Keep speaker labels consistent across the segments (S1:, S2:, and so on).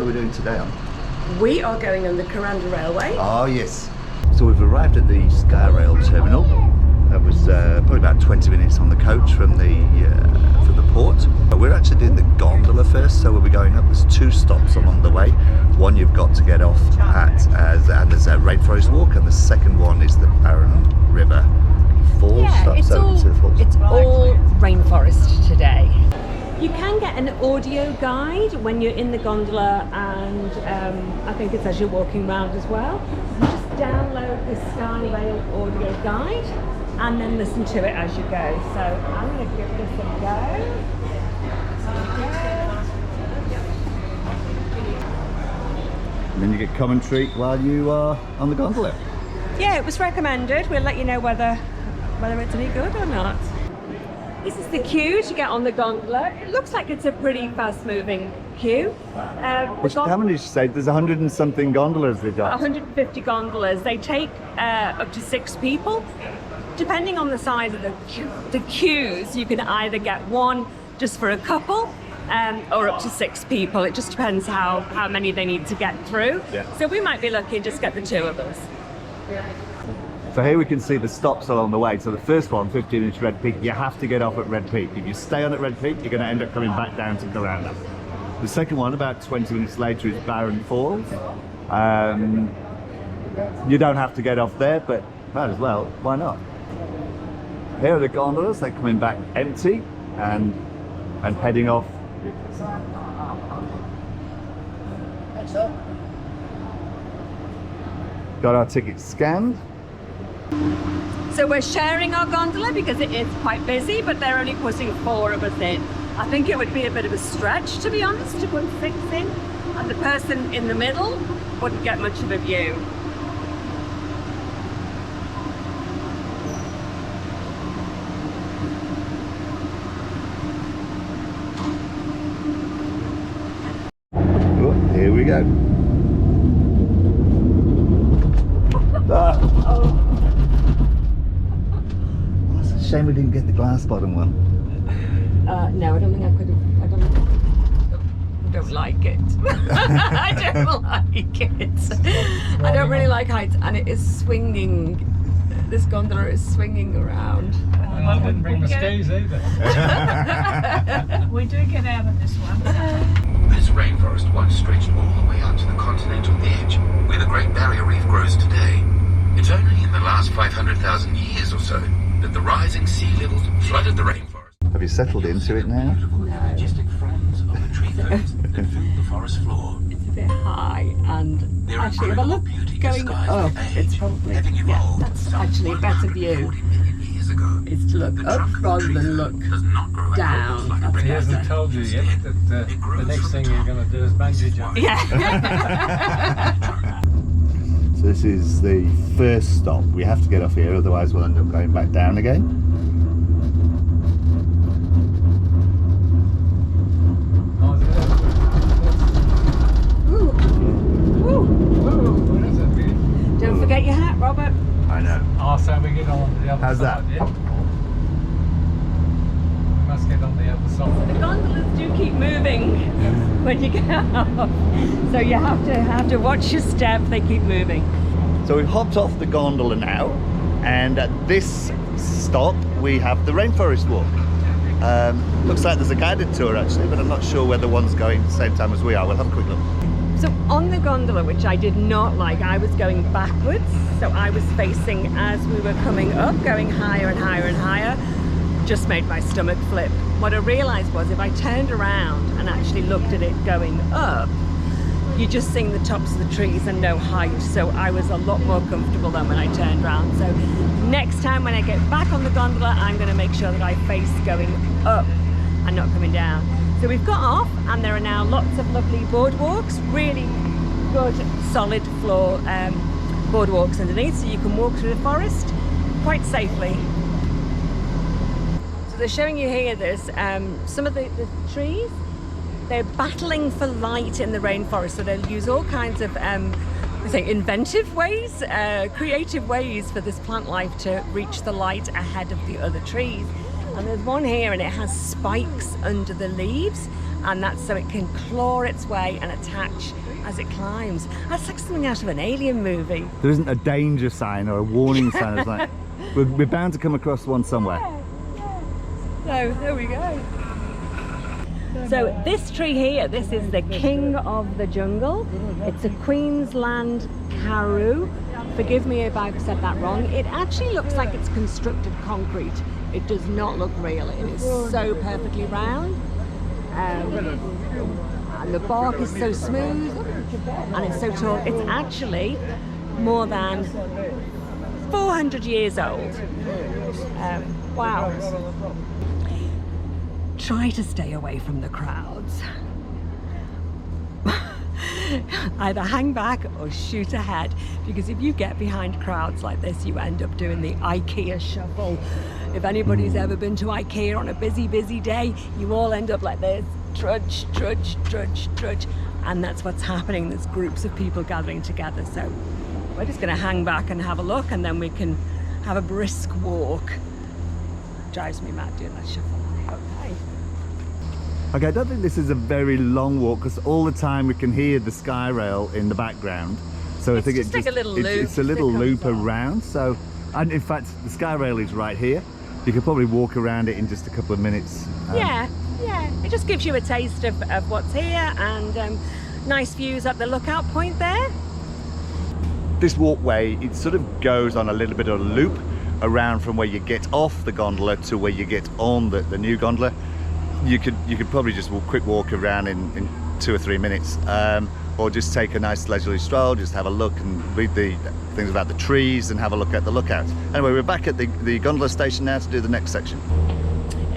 S1: we doing today on?
S2: We are going on the Kuranda Railway.
S1: Oh yes. So we've arrived at the Skyrail terminal. That was probably about 20 minutes on the coach from the port. We're actually doing the gondola first, so we'll be going up. There's 2 stops along the way. One you've got to get off at, and there's a Rainforest walk, and the second one is the Barren River Falls.
S2: Yeah, it's all Rainforest today. You can get an audio guide when you're in the gondola, and I think it's as you're walking around as well. You just download the Skyrail audio guide and then listen to it as you go. So I'm going to give this a go.
S1: And then you get commentary while you are on the gondola.
S2: Yeah, it was recommended. We'll let you know whether it's any good or not. This is the queue to get on the gondola. It looks like it's a pretty fast-moving queue.
S1: How many did you say? There's 100 and something gondolas they've got.
S2: 150 gondolas. They take up to 6 people. Depending on the size of the queues, you can either get one just for a couple, or up to 6 people. It just depends how many they need to get through.
S1: Yeah.
S2: So we might be lucky and just get the 2 of us.
S1: So here we can see the stops along the way. So the first one, 15-inch Red Peak, you have to get off at Red Peak. If you stay on at Red Peak, you're going to end up coming back down to Kuranda. The second one, about 20 minutes later, is Barren Falls. You don't have to get off there, but might as well. Why not? Here are the gondolas. They're coming back empty and heading off. Got our tickets scanned.
S2: So we're sharing our gondola because it is quite busy, but they're only putting 4 of us in. I think it would be a bit of a stretch, to be honest, to put 6 in, and the person in the middle wouldn't get much of a view.
S1: Oh, here we go. Shame we didn't get the glass bottom one.
S2: No, I don't think I could have. I don't like it. I don't like it. I don't really like heights, and it is swinging. This gondola is swinging around.
S3: I didn't bring my skis either.
S4: We do get out of this one.
S5: This rainforest once stretched all the way out to the continental edge, where the Great Barrier Reef grows today. It's only in the last 500,000 years or so that the rising sea levels flooded the rainforest.
S1: Have you settled into it now?
S5: Majestic fronds of the tree ferns that fill the forest floor.
S2: It's a bit high, and
S5: They're
S2: actually, if I look going up, it's probably that's actually a better view. Is to look up rather than look down.
S3: He hasn't told you yet that the next thing you're going to do is bungee jump.
S2: Yeah.
S1: So this is the first stop. We have to get off here, otherwise we'll end up going back down again.
S2: Ooh. Ooh.
S3: What is it, really?
S2: Don't forget your hat, Robert.
S1: I know.
S3: Oh, so we get on the other
S1: How's
S3: side,
S1: that?
S3: yeah? We must get on the other side.
S2: The gondolas do keep moving when you get off, so you have to watch your step. They keep moving.
S1: So we've hopped off the gondola now, and at this stop we have the Rainforest walk. Looks like there's a guided tour actually, but I'm not sure whether one's going at the same time as we are. We'll have a quick look.
S2: So on the gondola, which I did not like, I was going backwards, so I was facing as we were coming up, going higher and higher and higher. Just made my stomach flip. What I realized was if I turned around and actually looked at it going up, you're just seeing the tops of the trees and no height, so I was a lot more comfortable than when I turned around. So next time when I get back on the gondola, I'm going to make sure that I face going up and not coming down. So we've got off, and there are now lots of lovely boardwalks, really good solid floor boardwalks underneath, so you can walk through the forest quite safely. So they're showing you here, there's some of the trees. They're battling for light in the rainforest, so they'll use all kinds of inventive ways, creative ways for this plant life to reach the light ahead of the other trees. And there's one here and it has spikes under the leaves, and that's so it can claw its way and attach as it climbs. That's like something out of an alien movie.
S1: There isn't a danger sign or a warning sign. It's like, we're bound to come across one somewhere.
S2: So there we go. So this tree here, this is the king of the jungle. It's a Queensland karoo. Forgive me if I've said that wrong. It actually looks like it's constructed concrete. It does not look real. It is so perfectly round. And the bark is so smooth and it's so tall. It's actually more than 400 years old. Wow. Try to stay away from the crowds. Either hang back or shoot ahead, because if you get behind crowds like this, you end up doing the IKEA shuffle. If anybody's ever been to IKEA on a busy day, you all end up like this, trudge, and that's what's happening. There's groups of people gathering together, so we're just going to hang back and have a look, and then we can have a brisk walk. Drives me mad doing that shuffle.
S1: Okay, I don't think this is a very long walk, because all the time we can hear the Skyrail in the background. So I think
S2: just like a little loop.
S1: It's a little loop around. So, and in fact, the Skyrail is right here. You could probably walk around it in just a couple of minutes.
S2: Yeah. It just gives you a taste of what's here, and nice views at the lookout point there.
S1: This walkway, it sort of goes on a little bit of a loop around from where you get off the gondola to where you get on the new gondola. You could probably just quick walk around in 2 or 3 minutes, or just take a nice leisurely stroll, just have a look and read the things about the trees and have a look at the lookout. Anyway, we're back at the gondola station now to do the next section.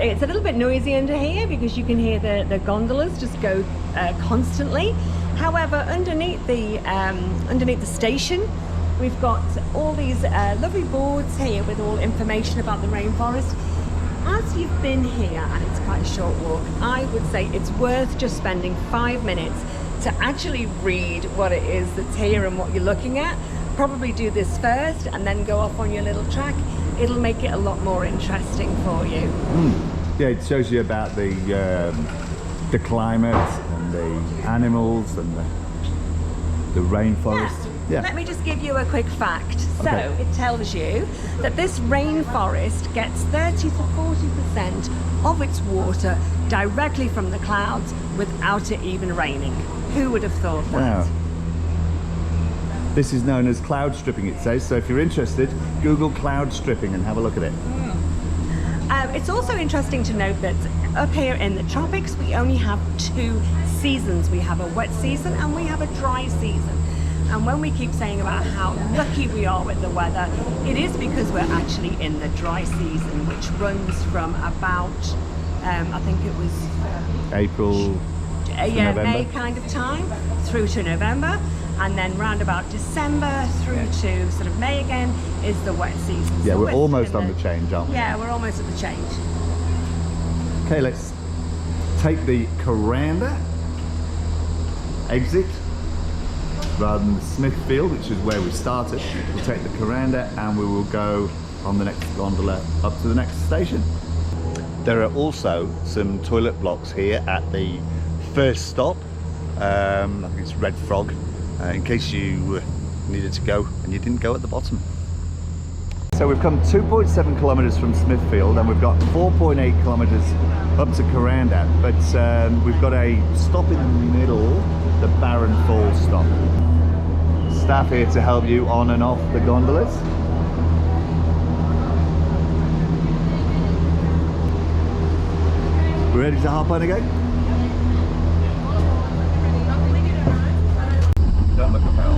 S2: It's a little bit noisy under here because you can hear the gondolas just go constantly. However, underneath the station, we've got all these lovely boards here with all information about the rainforest. As you've been here, and it's quite a short walk, I would say it's worth just spending 5 minutes to actually read what it is that's here and what you're looking at. Probably do this first and then go off on your little track. It'll make it a lot more interesting for you.
S1: Yeah, it shows you about the climate and the animals and the rainforest. Yeah.
S2: Let me just give you a quick fact.
S1: Okay.
S2: So it tells you that this rainforest gets 30 to 40% of its water directly from the clouds without it even raining. Who would have thought that?
S1: Wow. This is known as cloud stripping, it says. So if you're interested, Google cloud stripping and have a look at it.
S2: It's also interesting to note that up here in the tropics, we only have 2 seasons. We have a wet season and we have a dry season. And when we keep saying about how lucky we are with the weather, it is because we're actually in the dry season, which runs from about, I think it was
S1: April to November.
S2: May kind of time through to November. And then round about December through to sort of May again is the wet season.
S1: Yeah,
S2: So
S1: we're almost
S2: in
S1: on the change, aren't we?
S2: Yeah, we're almost at the change.
S1: Okay, let's take the Kuranda exit rather than the Smithfield, which is where we started. We'll take the Kuranda and we will go on the next gondola up to the next station. There are also some toilet blocks here at the first stop. I think it's Red Frog, in case you needed to go and you didn't go at the bottom. So we've come 2.7 kilometres from Smithfield and we've got 4.8 kilometres up to Kuranda, but we've got a stop in the middle, the Barren Falls stop. Staff here to help you on and off the gondolas. We're ready to hop on again? Don't look about.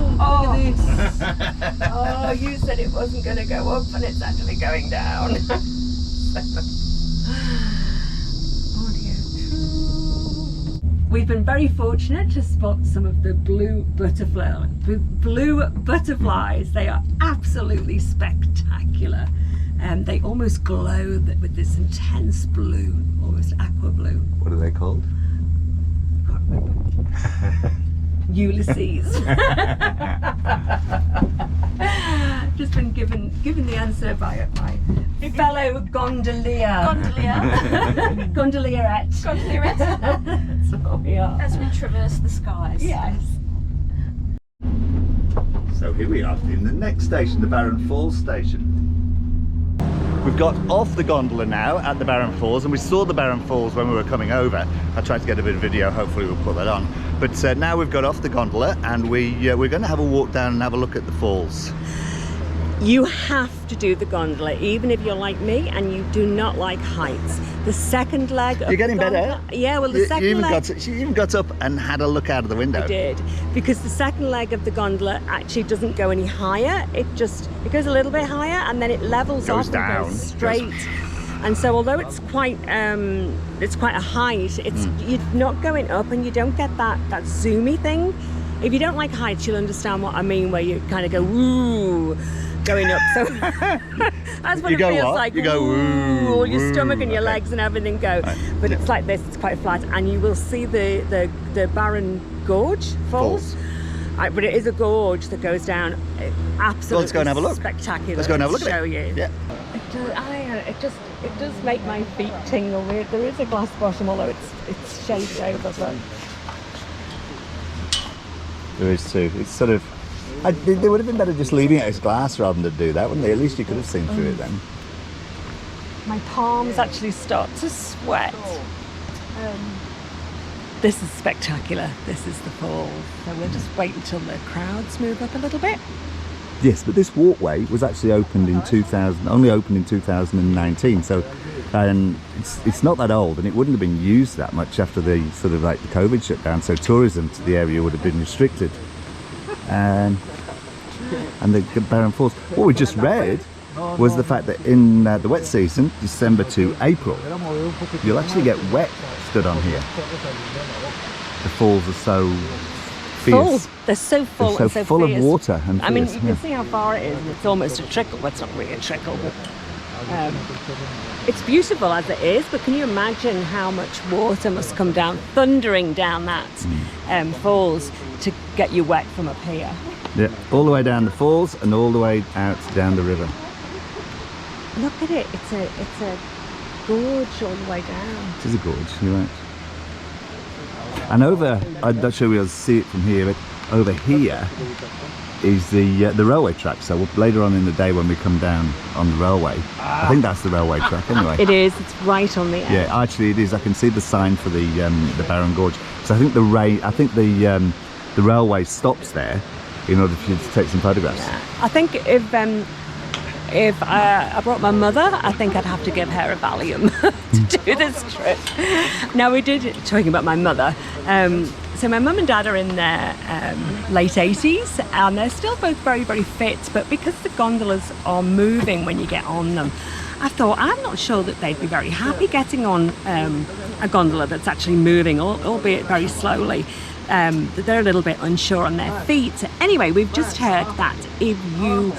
S2: Oh, you said it wasn't going to go up and it's actually going down. We've been very fortunate to spot some of the blue butterflies. They are absolutely spectacular. They almost glow with this intense blue, almost aqua blue.
S1: What are they called?
S2: I can't remember. Ulysses. Just been given the answer by fellow gondolier.
S4: Gondola.
S2: Gondolierette.
S4: Gondola.
S2: That's what we are.
S4: As we traverse the skies.
S2: Yes.
S1: So here we are in the next station, the Barron Falls station. We've got off the gondola now at the Barron Falls, and we saw the Barron Falls when we were coming over. I tried to get a bit of video, hopefully we'll put that on. But now we've got off the gondola and we're going to have a walk down and have a look at the falls.
S2: You have to do the gondola, even if you're like me and you do not like heights. The second leg of
S1: You're getting
S2: the
S1: better.
S2: Yeah, well, the second leg...
S1: She even got up and had a look out of the window.
S2: I did, because the second leg of the gondola actually doesn't go any higher. It goes a little bit higher and then it levels off
S1: down.
S2: and goes straight. And so, although it's quite a height, you're not going up and you don't get that zoomy thing. If you don't like heights, you'll understand what I mean, where you kind of go woo. Going up, so that's what it feels like.
S1: You go woo,
S2: all your stomach
S1: woo.
S2: and your legs and everything go.
S1: Right.
S2: But it's like this, it's quite flat, and you will see the Barron Gorge Falls. But it is a gorge that goes down absolutely.
S1: Well, let's go and have a look.
S2: Spectacular.
S1: Let's go and have a look
S2: show
S1: at it.
S2: You.
S1: Yeah.
S2: It does make my feet tingle. There is a glass bottom, although it's shaped over. But
S1: There is too. It's sort of. They would have been better just leaving it as glass rather than do that, wouldn't they? At least you could have seen through it then.
S2: my palms actually start to sweat. This is spectacular. This is the fall. So we'll just wait until the crowds move up a little bit.
S1: Yes, but this walkway was actually opened in only opened in 2019. So, and it's not that old, and it wouldn't have been used that much after the sort of like the COVID shutdown. So tourism to the area would have been restricted. And the Barron Falls. What we just read was the fact that in the wet season, December to April, you'll actually get wet stood on here. The falls are so fierce.
S2: Full. They're so full.
S1: They're so
S2: and so
S1: full
S2: fierce.
S1: of water and
S2: I mean,
S1: fierce,
S2: you can
S1: yeah.
S2: see how far it is, and it's almost a trickle. Well, it's not really a trickle, but it's beautiful as it is. But can you imagine how much water must come down, thundering down that falls to get you wet from up here?
S1: Yeah, all the way down the falls and all the way out down the river.
S2: Look at it. It's a gorge all the way down.
S1: It is a gorge, you're right. And over, I'm not sure we'll see it from here, but over here is the railway track. So later on in the day when we come down on the railway, I think that's the railway track anyway.
S2: It is. It's right on the edge.
S1: Yeah, actually it is. I can see the sign for the Barron Gorge. So I think the railway stops there in order for you to take some photographs.
S2: Yeah. I think if I brought my mother, I think I'd have to give her a Valium to do this trip. Now we did, talking about my mother, so my mum and dad are in their late 80s and they're still both very, very fit, but because the gondolas are moving when you get on them, I thought I'm not sure that they'd be very happy getting on a gondola that's actually moving, albeit very slowly. They're a little bit unsure on their feet. Anyway, we've just heard that if you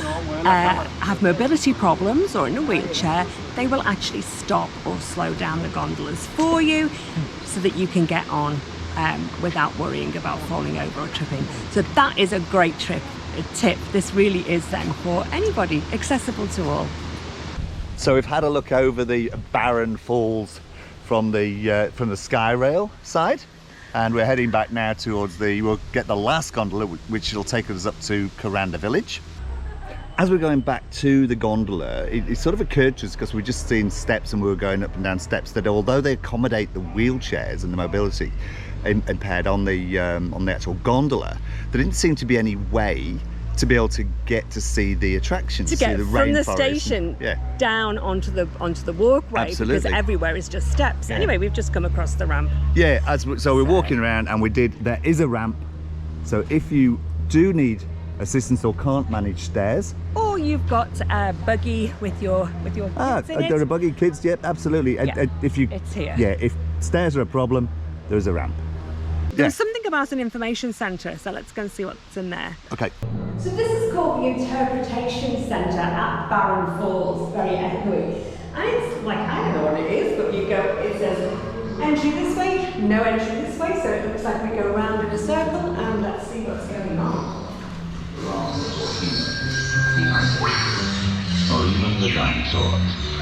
S2: have mobility problems or in a wheelchair, they will actually stop or slow down the gondolas for you so that you can get on without worrying about falling over or tripping. So that is a great tip. This really is then for anybody, accessible to all.
S1: So we've had a look over the Barron Falls from the Skyrail side. And we're heading back now towards we'll get the last gondola, which will take us up to Kuranda village. As we're going back to the gondola, it sort of occurred to us, because we've just seen steps and we were going up and down steps, that although they accommodate the wheelchairs and the mobility impaired on the actual gondola, there didn't seem to be any way to be able to get to see the attractions,
S2: To get
S1: see the
S2: from the
S1: rainforest
S2: station down onto the walkway.
S1: Absolutely.
S2: Because everywhere is just steps.
S1: Yeah.
S2: Anyway, we've just come across the ramp.
S1: Yeah, so we're walking around and there is a ramp. So if you do need assistance or can't manage stairs.
S2: Or you've got a buggy with your kids in it.
S1: There are buggy kids, yep, absolutely.
S2: Yeah,
S1: if you,
S2: it's here.
S1: Yeah, if stairs are a problem, there's a ramp.
S2: There's something about an information centre, so let's go and see what's in there.
S1: Okay.
S2: So this is called the Interpretation Centre at Barron Falls, very echoey. And it's like, I don't know what it is, but you go, it says entry this way, no entry this way, so it looks like we go round in a circle, and let's see what's going on.
S5: Or even the dinosaurs.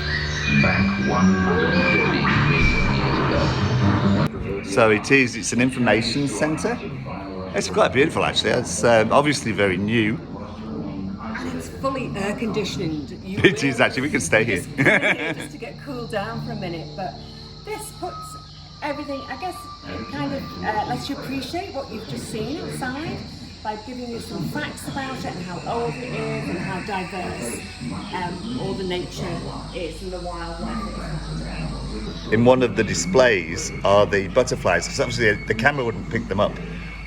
S5: back 150 million years ago.
S1: So it's an information centre. It's quite beautiful actually. It's obviously very new.
S2: And it's fully air conditioned.
S1: It is actually, we could stay here.
S2: Just to get cooled down for a minute, but this puts everything, I guess, it kind of lets you appreciate what you've just seen outside by giving you some facts about it and how old it is and how diverse all the nature is and the wildlife.
S1: In one of the displays are the butterflies, because obviously the camera wouldn't pick them up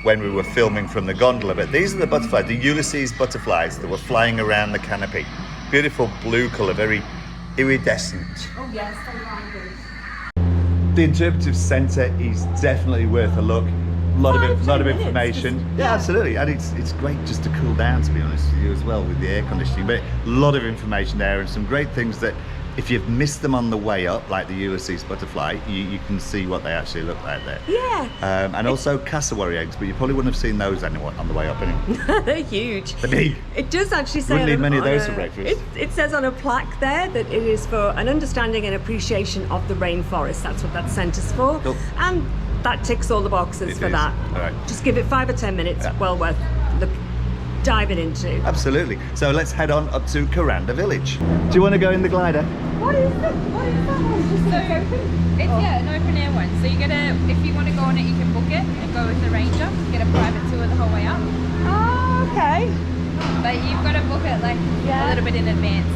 S1: when we were filming from the gondola, but these are the butterflies, the Ulysses butterflies that were flying around the canopy. Beautiful blue colour, very iridescent.
S2: Oh yes, they're vibrant.
S1: The interpretive centre is definitely worth a look. A lot of information. Yeah, absolutely, and it's great just to cool down, to be honest with you, as well, with the air conditioning. But a lot of information there, and some great things that if you've missed them on the way up, like the Ulysses butterfly, you can see what they actually look like there.
S2: Yeah.
S1: And also cassowary eggs, but you probably wouldn't have seen those anyway on the way up anyway.
S2: They're huge.
S1: They're big.
S2: It does actually say
S1: Wouldn't need many of those for breakfast.
S2: It says on a plaque there that it is for an understanding and appreciation of the rainforest. That's what that centre's for.
S1: Cool.
S2: And that ticks all the boxes
S1: It
S2: for
S1: is.
S2: that.
S1: All right.
S2: Just give it 5 or 10 minutes,
S1: Yeah.
S2: well worth the diving into.
S1: Absolutely. So let's head on up to Kuranda village. Do you want to go in the glider?
S2: What is that? What is that one? Just
S6: So
S2: open?
S6: it's an open air one. So you gotta, if you want to go on it, you can book it and go with the ranger. Get a private tour the whole way up.
S2: Oh, okay.
S6: But you've got to book it like a little bit in advance.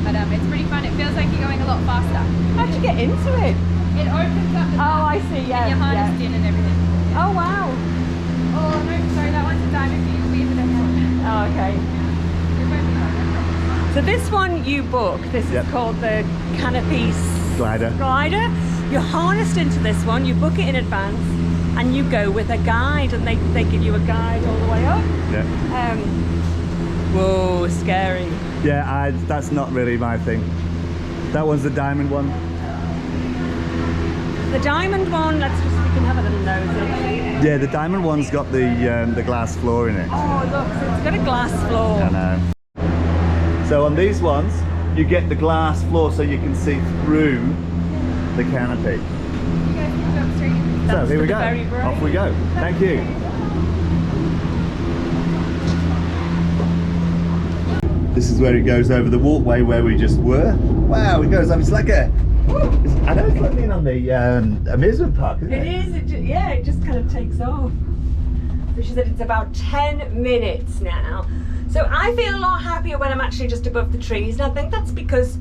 S6: But it's pretty fun. It feels like you're going a lot faster.
S2: How'd you get into it?
S6: It opens up the
S2: Oh, I see. Yeah.
S6: and you're harnessed in and everything.
S2: Oh, wow.
S6: Oh no, sorry, that one's a diamond for you. We'll leave it in there.
S2: Oh, okay. So this one you book. This
S1: Yep.
S2: is called the Canopy
S1: Glider.
S2: Glider. You're harnessed into this one. You book it in advance, and you go with a guide, and they give you a guide all the way up.
S1: Yeah.
S2: Whoa, scary.
S1: Yeah, that's not really my thing. That one's the diamond one.
S2: The diamond one. We can have a little nose in.
S1: Yeah, the diamond one's got the glass floor in it.
S2: Oh, look, so it's got a glass floor.
S1: I know. So on these ones, you get the glass floor so you can see through the canopy.
S6: You guys can go straight in.
S1: So here we go.
S2: very brave.
S1: Off we go. Thank you. This is where it goes over the walkway where we just were. Wow, it goes up. It's like a. I know it's like being on the amusement park, isn't it?
S2: It is. It just kind of takes off. So she said it's about 10 minutes now. So I feel a lot happier when I'm actually just above the trees, and I think that's because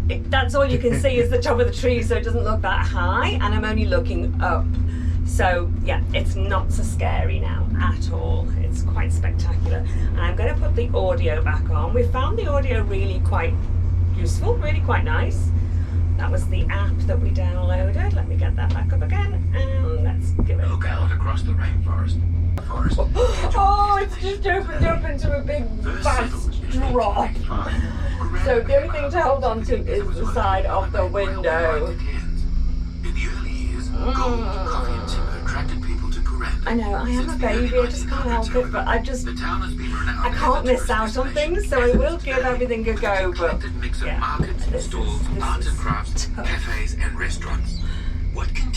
S2: that's all you can see is the top of the trees, so it doesn't look that high, and I'm only looking up. So yeah, it's not so scary now at all. It's quite spectacular. And I'm going to put the audio back on. We found the audio really quite useful, really quite nice. That was the app that we downloaded. Let me get that back up again, and let's give it a
S5: Look
S2: go.
S5: out across the rainforest.
S2: Oh, it's just opened up into a big fast drop. So the only thing to hold on to is the side of the window.
S5: In the early years, gold, coffee and timber attracted people to Kuranda.
S2: I know, I am a baby, I just can't help it, but I
S5: town has been renowned
S2: I can't miss out on things, so I will give everything a go, but
S5: mix of
S2: yeah,
S5: markets,
S2: this
S5: stalls,
S2: is
S5: arts and crafts,
S2: tough.
S5: cafes and restaurants. What can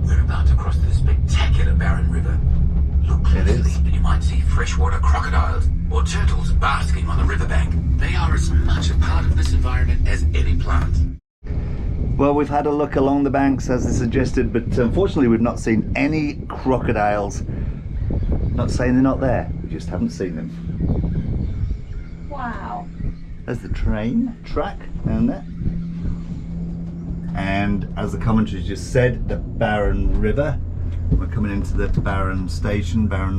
S5: we're about to cross the spectacular Barren River. Look closely and you might see freshwater crocodiles or turtles basking on the riverbank. They are as much a part of this environment as any plant.
S1: Well, we've had a look along the banks as they suggested, but unfortunately we've not seen any crocodiles. Not saying they're not there, we just haven't seen them.
S2: wow.
S1: There's the train track down there. And as the commentary just said, the Barren River. We're coming into the Barren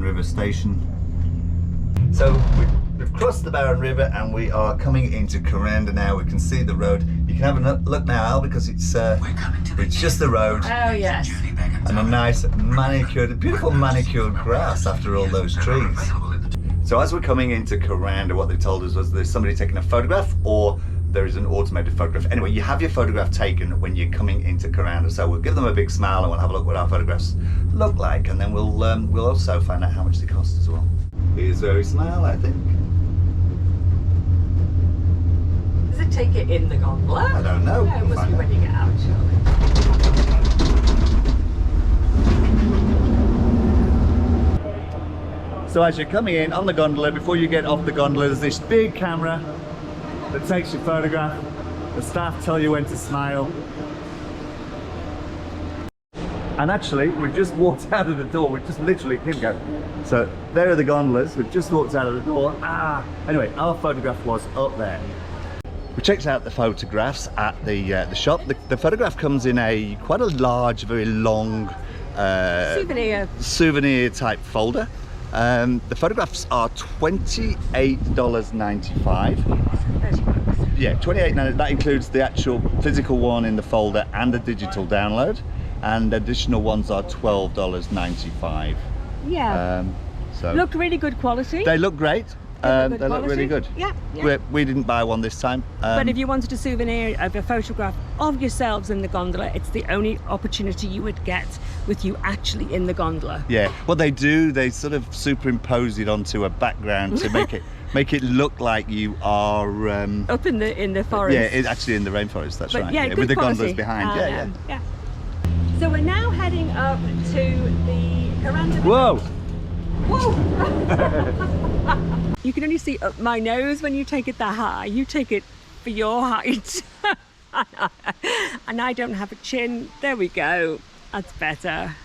S1: River Station. So we've crossed the Barren River and we are coming into Kuranda now. We can see the road. You can have a look now, Al, because it's just the road
S2: Oh yes.
S1: and a nice beautiful manicured grass after all those trees. So as we're coming into Kuranda, what they told us was there's somebody taking a photograph or there is an automated photograph. Anyway, you have your photograph taken when you're coming into Kuranda. So we'll give them a big smile and we'll have a look what our photographs look like, and then we'll also find out how much they cost as well. Here's where we smile, I think.
S2: Is Does it take it in the gondola?
S1: I don't know.
S2: No, it
S1: We'll
S2: must be
S1: find
S2: when you get out, surely.
S1: So as you're coming in on the gondola, before you get off the gondola, there's this big camera that takes your photograph. The staff tell you when to smile. And actually, we've just walked out of the door. We've just literally, here we go. So there are the gondolas. We've just walked out of the door. Anyway, our photograph was up there. We checked out the photographs at the shop. The photograph comes in quite a large, very long souvenir type folder. The photographs are $28.95. Yeah, $28.95. That includes the actual physical one in the folder and the digital download. And additional ones are $12.95.
S2: Yeah.
S1: So
S2: looked really good quality.
S1: they look great. They look really good.
S2: Yeah.
S1: We didn't buy one this time.
S2: But if you wanted a souvenir of a photograph of yourselves in the gondola, it's the only opportunity you would get with you actually in the gondola.
S1: Yeah, what they do, they sort of superimpose it onto a background to make it look like you are
S2: up in the forest.
S1: Yeah, it's actually in the rainforest. That's right.
S2: Yeah,
S1: with the
S2: quality.
S1: gondolas behind.
S2: Yeah. So we're now heading up to the Kuranda.
S1: Whoa!
S2: Whoa! You can only see up my nose when you take it that high. You take it for your height. And I don't have a chin. There we go. That's better.